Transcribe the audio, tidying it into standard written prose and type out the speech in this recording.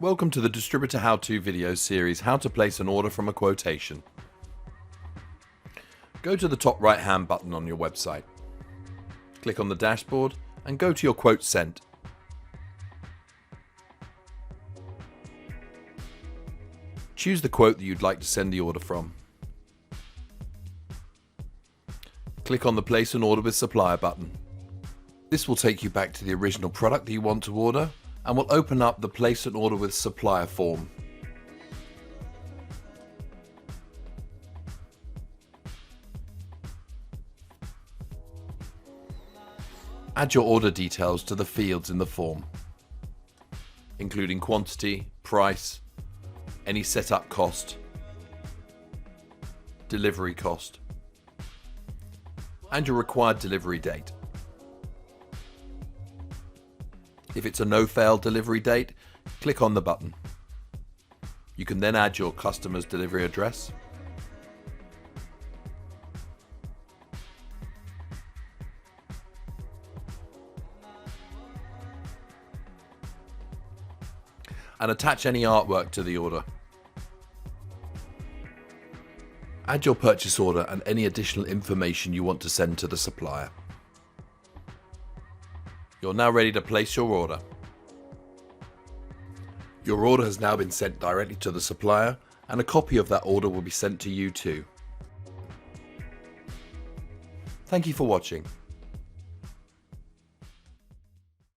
Welcome to the Distributor How-To video series, How to Place an Order from a Quotation. Go to the top right hand button on your website. Click on the dashboard and go to your quote sent. Choose the quote that you'd like to send the order from. Click on the Place an Order with Supplier button. This will take you back to the original product that you want to order and will open up the Place an Order with Supplier form. Add your order details to the fields in the form, including quantity, price, any setup cost, delivery cost, and your required delivery date. If it's a no-fail delivery date, click on the button. You can then add your customer's delivery address, and attach any artwork to the order. Add your purchase order and any additional information you want to send to the supplier. You're now ready to place your order. Your order has now been sent directly to the supplier, and a copy of that order will be sent to you too. Thank you for watching.